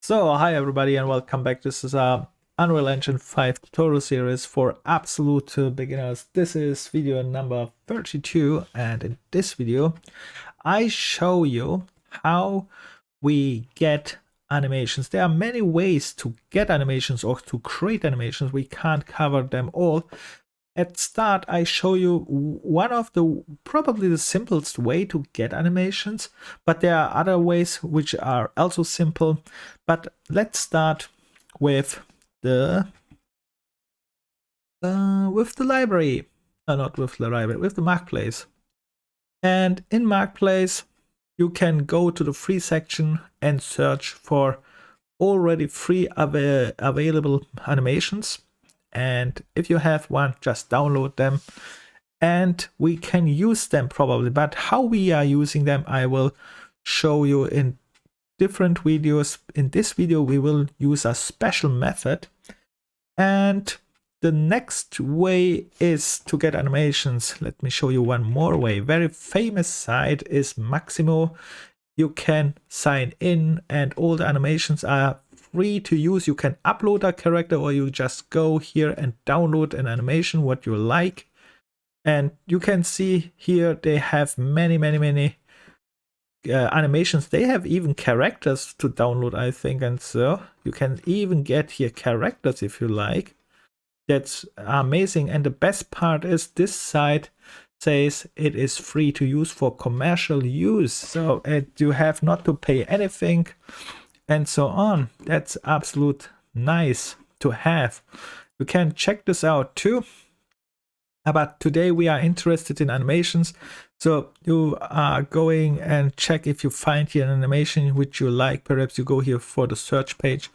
So, hi everybody and welcome back. This is a Unreal Engine 5 tutorial series for absolute beginners. This is video number 32, and in this video I show you how we get animations. There are many ways to get animations or to create animations. We can't cover them all. At start, I show you one of the probably the simplest way to get animations, but there are other ways which are also simple. But let's start with the library. Not with the library, with the Marketplace. And in Marketplace, you can go to the free section and search for already free available animations. And if you have one, just download them and we can use them probably. But how we are using them, I will show you in different videos. In this video, we will use a special method. And the next way is to get animations. Let me show you one more way. Very famous site is Maximo. You can sign in and all the animations are free to use. You can upload a character or you just go here and download an animation what you like. And you can see here they have many animations. They have even characters to download, I think, and so you can even get here characters if you like. That's amazing. And the best part is this site says it is free to use for commercial use, so you have not to pay anything and so on. That's absolute nice to have. You can check this out too. But today we are interested in animations, so you are going and check if you find here an animation which you like. Perhaps you go here for the search page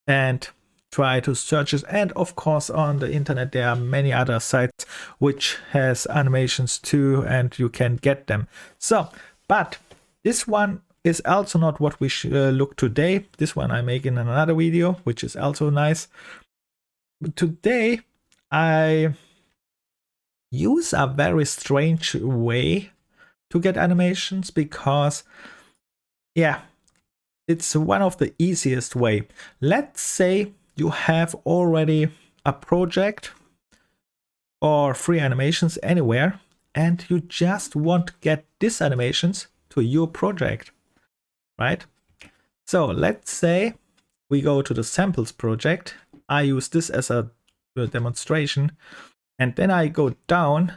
and try to search it. And of course on the internet there are many other sites which has animations too, and you can get them. So, but this one is also not what we should look today. This one I make in another video, which is also nice. But today I use a very strange way to get animations because, yeah, it's one of the easiest way. Let's say you have already a project or free animations anywhere and you just want to get these animations to your project, right? So let's say we go to the samples project. I use this as a demonstration, and then I go down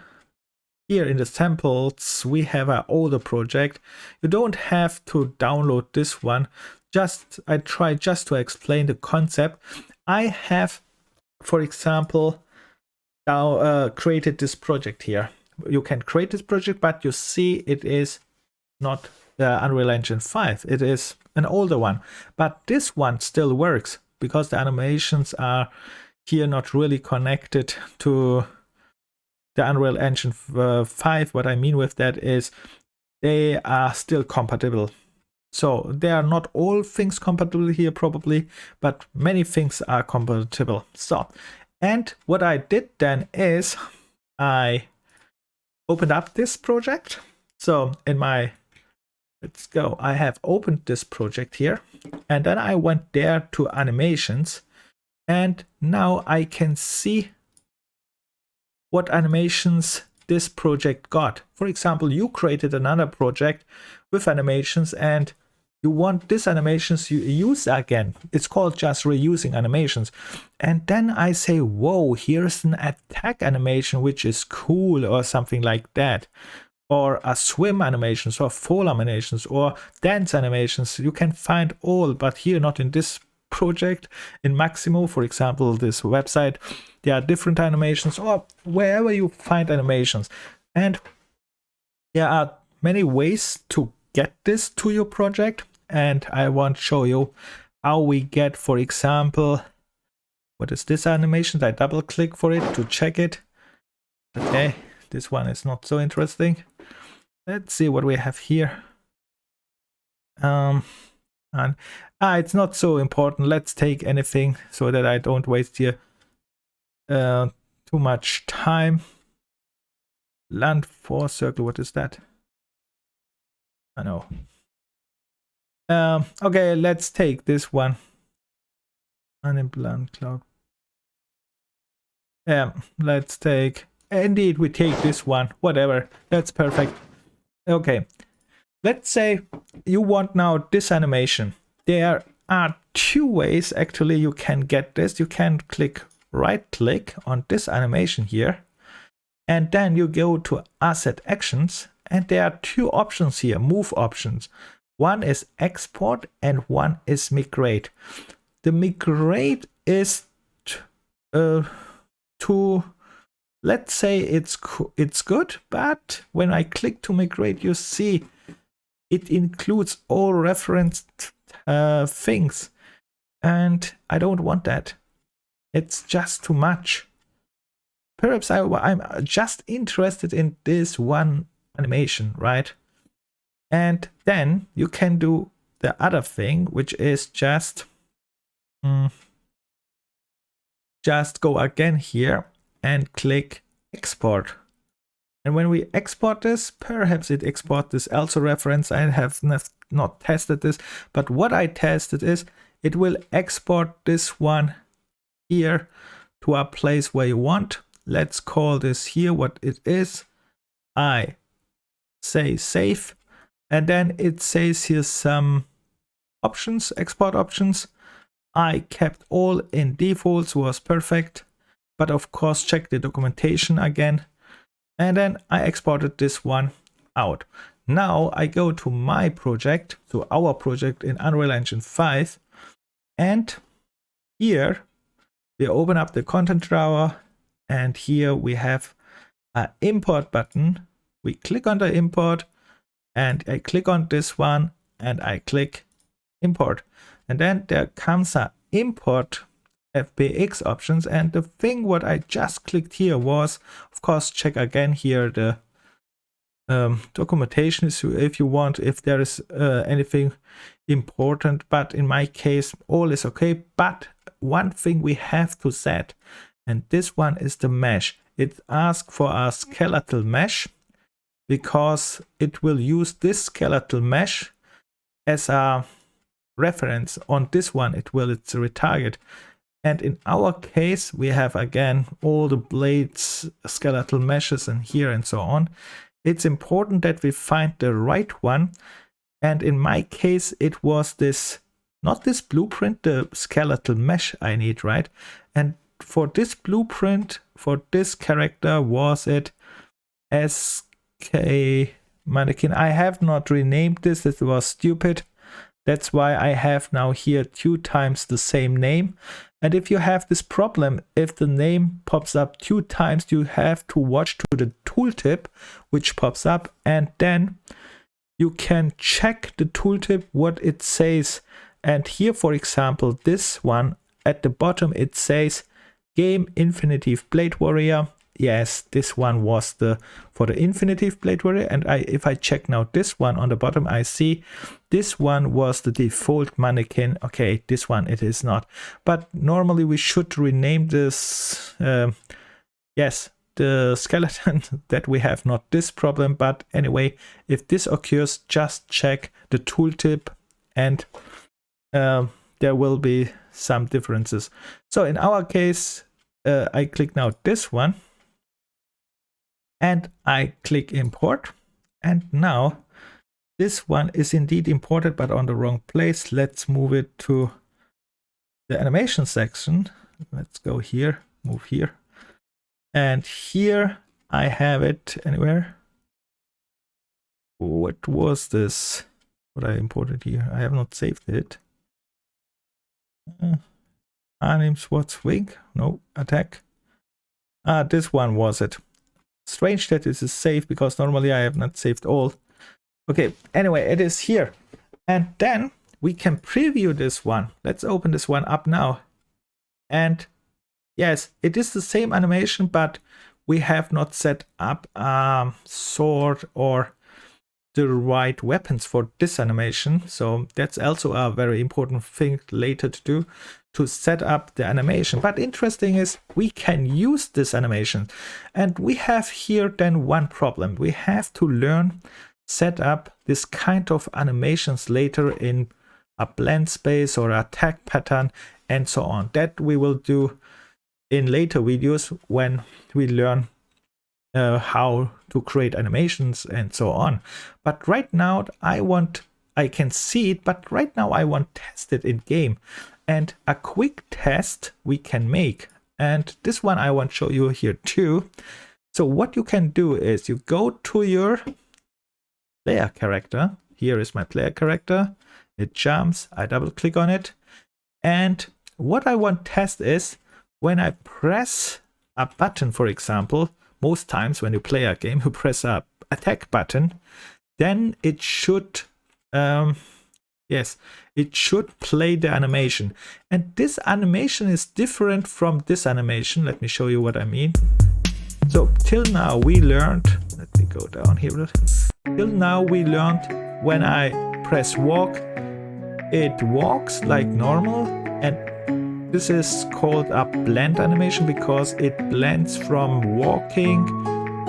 here in the samples. We have an older project. You don't have to download this one. I try just to explain the concept. I have, for example, now created this project here. You can create this project, but you see it is not the Unreal Engine 5. It is an older one, but this one still works because the animations are here not really connected to the Unreal Engine 5. What I mean with that is they are still compatible. So they are not all things compatible here probably, but many things are compatible. So, and what I did then is I opened up this project. So in my, let's go, I have opened this project here, and then I went there to animations, and now I can see what animations this project got. For example, you created another project with animations and you want these animations you use again. It's called just reusing animations. And then I say, whoa, here's an attack animation which is cool, or something like that. Or a swim animations, or fall animations, or dance animations. You can find all, but here not in this project. In Maximo, for example, this website, there are different animations, or wherever you find animations. And there are many ways to get this to your project, and I want to show you how we get, for example, what is this animation? I double click for it to check it. Okay, this one is not so interesting. Let's see what we have here. It's not so important. Let's take anything so that I don't waste here too much time. Land for circle, what is that? I know. Okay, let's take this one. unimplant cloud. Let's take, indeed we take this one, whatever, that's perfect. Okay, let's say you want now this animation. There are two ways actually you can get this. You can right click on this animation here, and then you go to asset actions, and there are two options here, move options. One is export and one is migrate. The migrate is to, let's say it's good, but when I click to migrate, you see it includes all referenced things, and I don't want that. It's just too much. Perhaps I'm just interested in this one animation, right? And then you can do the other thing, which is just go again here and click export. And when we export this, perhaps it exports this also reference. I have not tested this, but what I tested is it will export this one here to a place where you want. Let's call this here what it is. I say save, and then it says here some options, export options. I kept all in defaults, was perfect, but of course check the documentation again, and then I exported this one out. Now I go to my project, to our project in Unreal Engine 5, and here we open up the content drawer, and here we have an import button. We click on the import, and I click on this one, and I click import. And then there comes a import FBX options, and the thing what I just clicked here was, of course, check again here the documentation if you want, if there is anything important, but in my case all is okay. But one thing we have to set, and this one is the mesh. It asks for a skeletal mesh because it will use this skeletal mesh as a reference on this one. It's a retarget, and in our case we have again all the blades, skeletal meshes, and here and so on. It's important that we find the right one, and in my case it was this, not this blueprint, the skeletal mesh I need, right? And for this blueprint, for this character, was it SK Mannequin. I have not renamed this, it was stupid. That's why I have now here 2 times the same name. And if you have this problem, if the name pops up 2 times, you have to watch to the tooltip which pops up, and then you can check the tooltip what it says. And here, for example, this one at the bottom, it says Game Infinitive Blade Warrior. Yes, this one was for the Infinitive Blade Warrior, and if I check now this one on the bottom, I see this one was the default mannequin. Okay, this one it is not, but normally we should rename this. Yes, the skeleton that we have not this problem, but anyway, if this occurs, just check the tooltip, and there will be some differences. So in our case, I click now this one, and I click import, and now this one is indeed imported, but on the wrong place. Let's move it to the animation section. Let's go here, move here, and here I have it anywhere. What was this? What I imported here? I have not saved it. Anim SWAT wing, no, attack. This one was it. Strange that this is saved, because normally I have not saved all. Okay, anyway, it is here. And then we can preview this one. Let's open this one up now. And yes, it is the same animation, but we have not set up a sword or the right weapons for this animation. So that's also a very important thing later to do, to set up the animation. But interesting is we can use this animation, and we have here then one problem. We have to learn set up this kind of animations later in a blend space or a tag pattern and so on. That we will do in later videos when we learn how to create animations and so on. But right now I can see it, but right now I want to test it in game. And a quick test we can make. And this one I want to show you here too. So what you can do is you go to your player character. Here is my player character. It jumps, I double click on it. And what I want to test is when I press a button, for example, most times when you play a game, you press a attack button, then it should, yes, it should play the animation. And this animation is different from this animation. Let me show you what I mean. So till now we learned, let me go down here. Till now we learned when I press walk, it walks like normal, and this is called a blend animation because it blends from walking,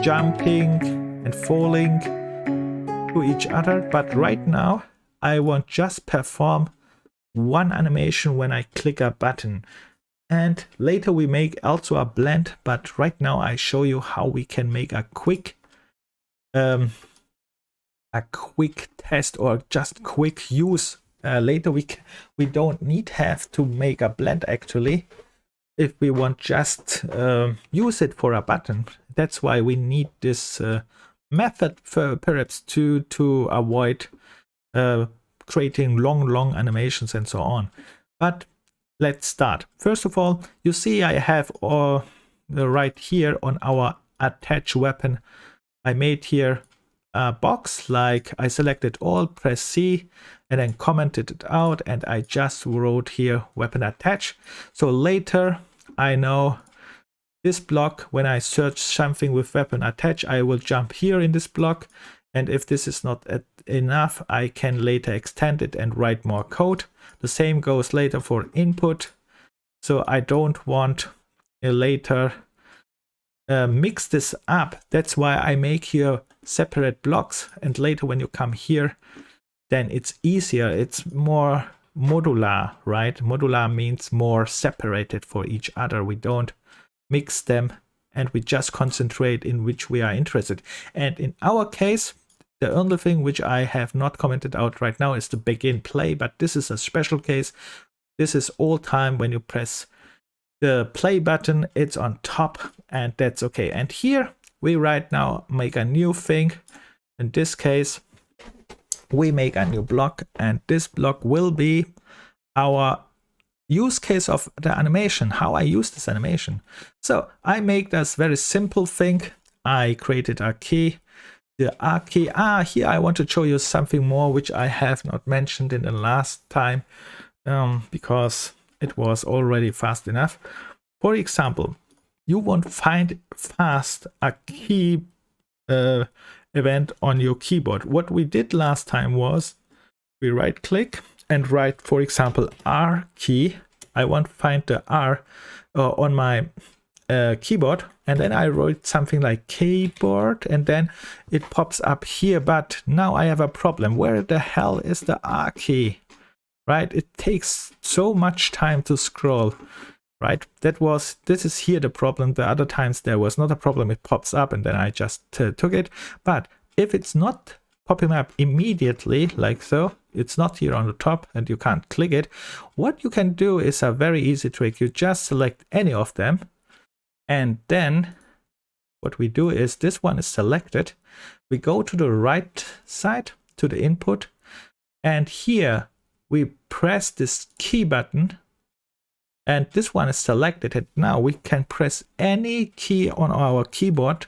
jumping and falling to each other. But right now I want just perform one animation when I click a button. And later we make also a blend, but right now I show you how we can make a quick test or just quick use. Later we don't have to make a blend actually if we want just use it for a button. That's why we need this method for perhaps to avoid creating long animations and so on. But let's start. First of all, you see I have right here on our attach weapon, I made here a box, like I selected all, press C, and then commented it out, and I just wrote here weapon attach. So later I know this block, when I search something with weapon attach, I will jump here in this block, and if this is not enough, I can later extend it and write more code. The same goes later for input. So I don't want later mix this up. That's why I make here separate blocks, and later when you come here, then it's easier. It's more modular, right? Modular means more separated for each other. We don't mix them and we just concentrate in which we are interested. And in our case, the only thing which I have not commented out right now is the begin play, but this is a special case. This is all time when you press the play button, it's on top, and that's okay. And here we right now make a new thing. In this case, we make a new block, and this block will be our use case of the animation, how I use this animation. So I make this very simple thing. I created a key. The R key, here I want to show you something more which I have not mentioned in the last time because it was already fast enough. For example, you want to find fast a key event on your keyboard. What we did last time was we right click and write, for example, R key. I want to find the R on my keyboard, and then I wrote something like keyboard, and then it pops up here. But now I have a problem. Where the hell is the R key? Right? It takes so much time to scroll. Right? This is here the problem. The other times there was not a problem. It pops up and then I just took it. But if it's not popping up immediately like so, it's not here on the top and you can't click it, what you can do is a very easy trick. You just select any of them, and then what we do is this one is selected. We go to the right side to the input, and here we press this key button, and this one is selected, and now we can press any key on our keyboard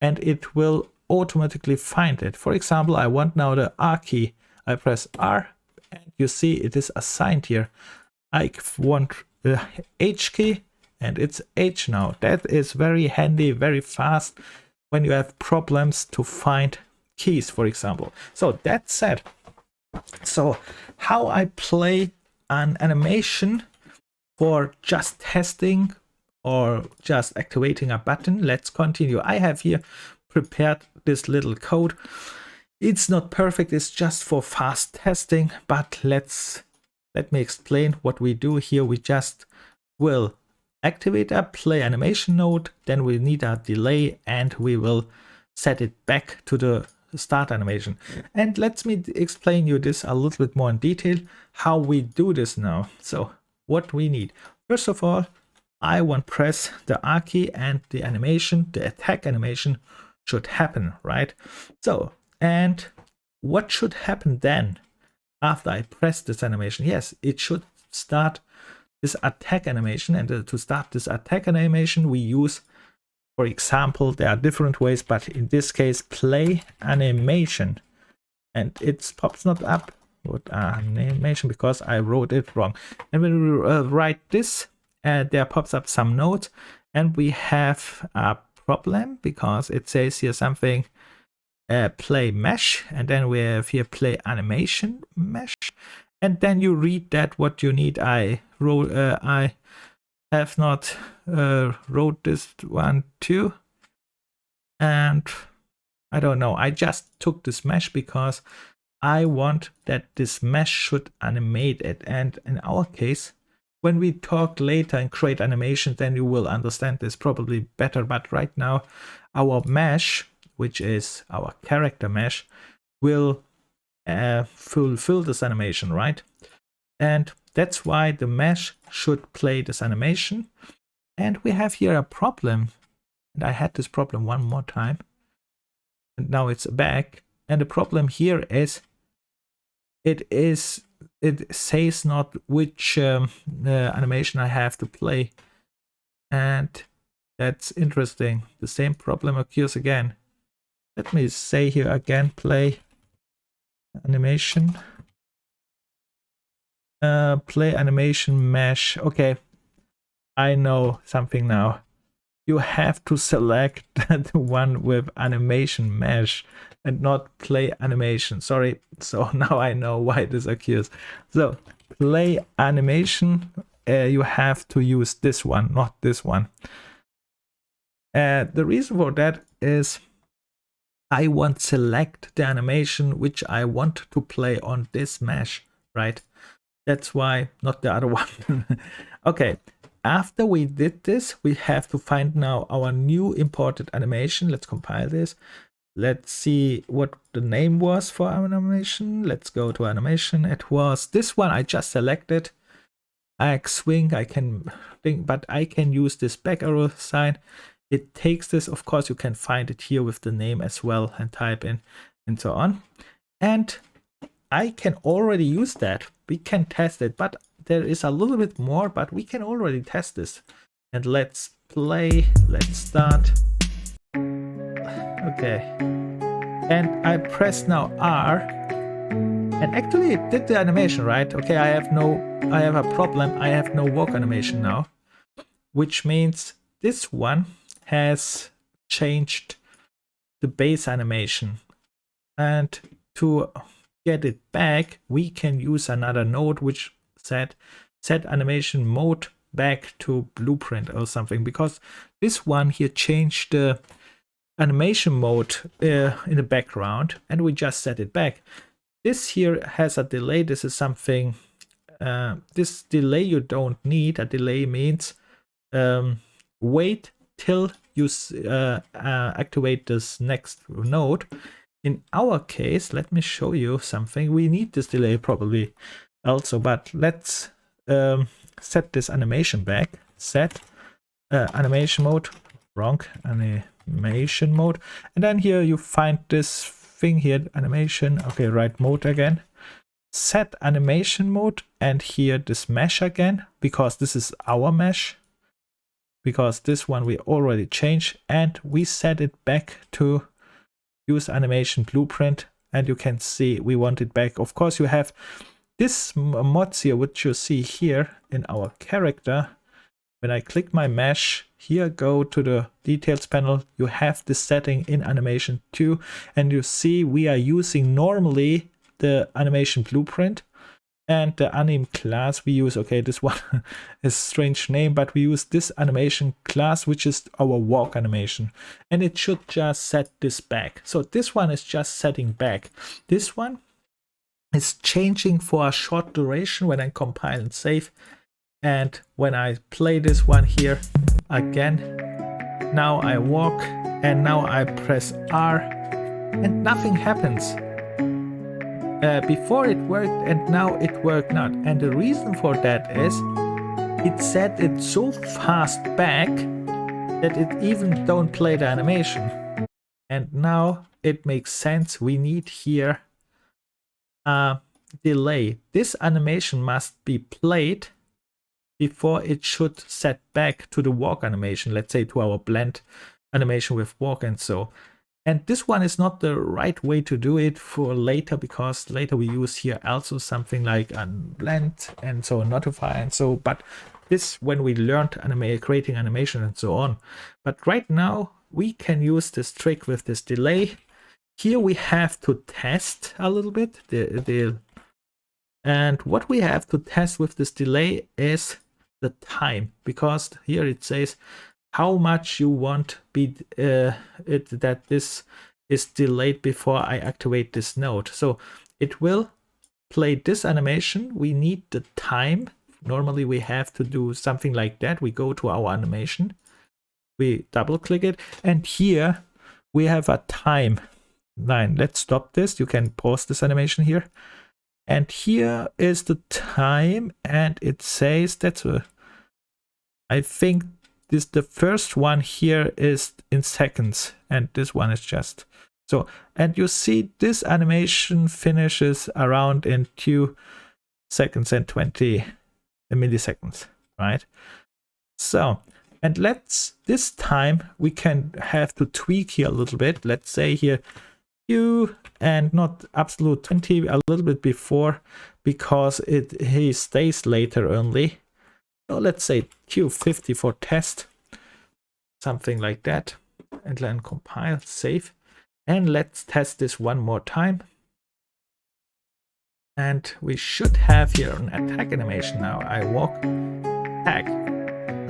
and it will automatically find it. For example, I want now the R key. I press R and you see it is assigned here. I want the H key and it's H now. That is very handy, very fast when you have problems to find keys, for example. So that said, so how I play an animation for just testing or just activating a button, let's continue. I have here prepared this little code. It's not perfect, it's just for fast testing, but let's let me explain what we do here. We just will activate a play animation node, then we need a delay, and we will set it back to the start animation. And let me explain you this a little bit more in detail, how we do this now. So what we need, first of all, I want to press the R key and the animation, the attack animation should happen, right? So, and what should happen then after I press this animation? Yes, it should start this attack animation, and to start this attack animation we use, for example, there are different ways, but in this case play animation, and it pops not up with animation because I wrote it wrong. And when we write this, there pops up some nodes, and we have a problem because it says here something play mesh, and then we have here play animation mesh, and then you read that what you need. I wrote I have not wrote this one too, and I don't know, I just took this mesh because I want that this mesh should animate it. And in our case, when we talk later and create animation, then you will understand this probably better. But right now our mesh, which is our character mesh, will fulfill this animation, right? And that's why the mesh should play this animation. And we have here a problem, and I had this problem one more time, and now it's back. And the problem here is it says not which animation I have to play, and that's interesting. The same problem occurs again. Let me say here again, play animation. Play animation mesh. Okay, I know something now. You have to select the one with animation mesh and not play animation. Sorry. So now I know why this occurs. So play animation, you have to use this one, not this one. The reason for that is I want to select the animation which I want to play on this mesh, right? That's why, not the other one. Okay, after we did this, we have to find now our new imported animation. Let's compile this. Let's see what the name was for our animation. Let's go to animation. It was this one I just selected. X swing, I can think, but I can use this back arrow sign. It takes this, of course, you can find it here with the name as well and type in and so on. And I can already use that. We can test it, but there is a little bit more, but we can already test this. And let's play, let's start. Okay. And I press now R. And actually it did the animation, right? Okay, I have a problem. I have no walk animation now, which means this one has changed the base animation. And to get it back, we can use another node which set animation mode back to blueprint or something, because this one here changed the animation mode in the background, and we just set it back. This here has a delay. This is something, this delay you don't need. A delay means wait till you activate this next node. In our case, let me show you something. We need this delay probably also, but let's set this animation back. Set animation mode, wrong, animation mode. And then here you find this thing here, animation. Okay, right mode again. Set animation mode, and here this mesh again, because this is our mesh. Because this one we already changed, and we set it back to use animation blueprint, and you can see we want it back. Of course, you have this mods here, which you see here in our character. When I click my mesh, here go to the details panel, you have this setting in animation 2, and you see we are using normally the animation blueprint. And the anim class we use, okay, this one is a strange name, but we use this animation class, which is our walk animation. And it should just set this back. So this one is just setting back. This one is changing for a short duration when I compile and save. And when I play this one here again, now I walk and now I press R and nothing happens. Before it worked and now it worked not. And the reason for that is it set it so fast back that it even don't play the animation. And now it makes sense. We need here a delay. This animation must be played before it should set back to the walk animation, let's say to our blend animation with walk and so. And this one is not the right way to do it for later, because later we use here also something like unblend and so notify and so, but this when we learned creating animation and so on. But right now we can use this trick with this delay. Here we have to test a little bit and what we have to test with this delay is the time, because here it says how much you want that this is delayed before I activate this node. So it will play this animation. We need the time. Normally we have to do something like that. We go to our animation, we double click it, and here we have a time line. Let's stop this. You can pause this animation here. And here is the time, and it says that's I think the first one here is in seconds, and this one is just so. And you see this animation finishes around in 2 seconds and 20 milliseconds, right? So, and this time we can have to tweak here a little bit. Let's say here and not absolute 20, a little bit before, because he stays later only. So let's say Q50 for test, something like that, and then compile, save, and let's test this one more time. And we should have here an attack animation now. I walk, attack,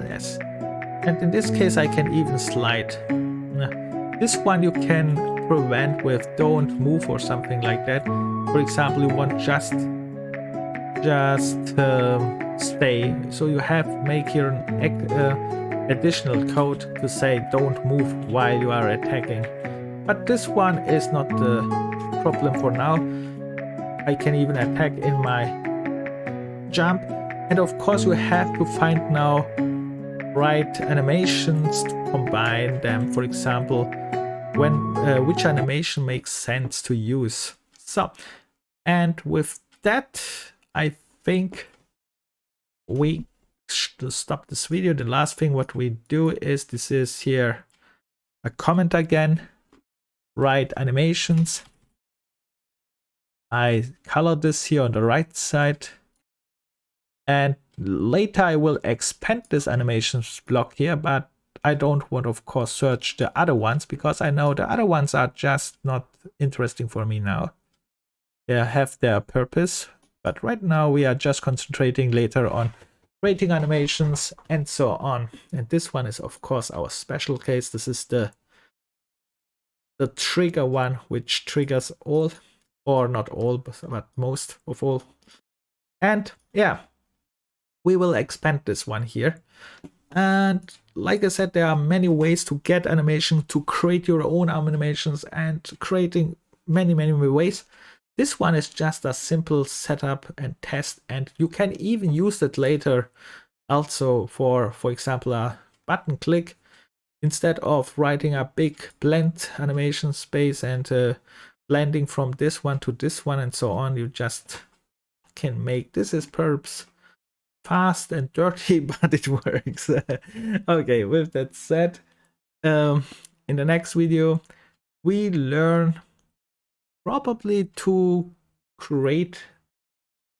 yes. And in this case I can even slide. This one you can prevent with don't move or something like that. For example, you want just stay. So you have make here an additional code to say don't move while you are attacking. But this one is not the problem for now. I can even attack in my jump. And of course you have to find now right animations to combine them. For example, when which animation makes sense to use. So, and with that, I think we should stop this video. The last thing what we do is, this is here a comment again, right animations. I color this here on the right side, and later I will expand this animations block here, but I don't want, of course, search the other ones, because I know the other ones are just not interesting for me now. They have their purpose, but right now we are just concentrating later on creating animations and so on. And this one is, of course, our special case. This is the trigger one, which triggers all, or not all, but most of all. And yeah, we will expand this one here. And like I said, there are many ways to get animation, to create your own animations, and creating many ways. This one is just a simple setup and test, and you can even use it later also for example, a button click. Instead of writing a big blend animation space and blending from this one to this one and so on, you just can make this is perhaps fast and dirty, but it works. Okay, with that said, in the next video we learn probably to create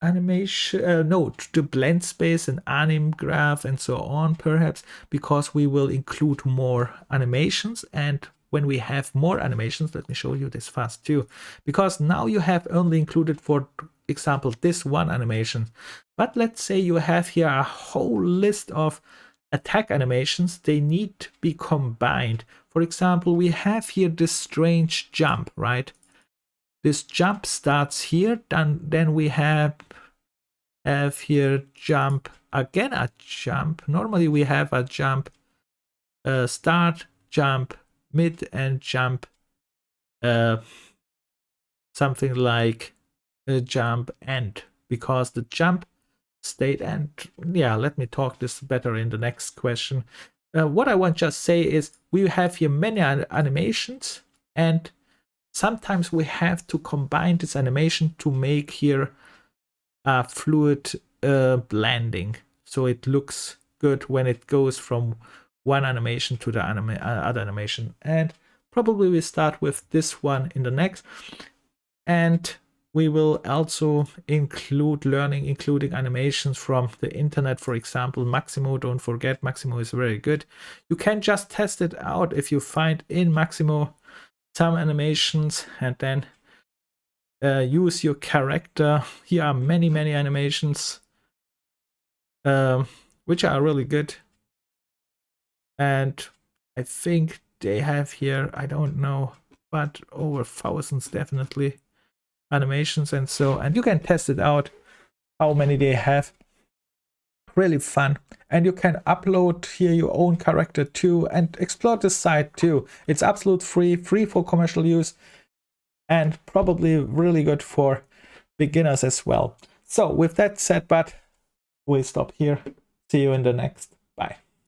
animation, to blend space and anim graph and so on, perhaps, because we will include more animations. And when we have more animations, let me show you this fast too, because now you have only included, for example, this one animation, but let's say you have here a whole list of attack animations. They need to be combined. For example, we have here this strange jump, right? this jump starts here, then we have here jump, again a jump. Normally we have a jump, start, jump, mid, and jump, something like a jump end, because the jump state and yeah, let me talk this better in the next question. What I want to just say is we have here many animations, and sometimes we have to combine this animation to make here a fluid blending, so it looks good when it goes from one animation to the other animation. And probably we start with this one in the next, and we will also include learning, including animations from the internet, for example, Maximo. Don't forget, Maximo is very good. You can just test it out if you find in Maximo some animations, and then use your character. Here are many animations which are really good, and I think they have here, I don't know, but over thousands definitely animations. And so, and you can test it out how many they have. Really fun. And you can upload here your own character too, and explore this site too. It's absolute free for commercial use, and probably really good for beginners as well. So with that said, but we'll stop here. See you in the next. Bye.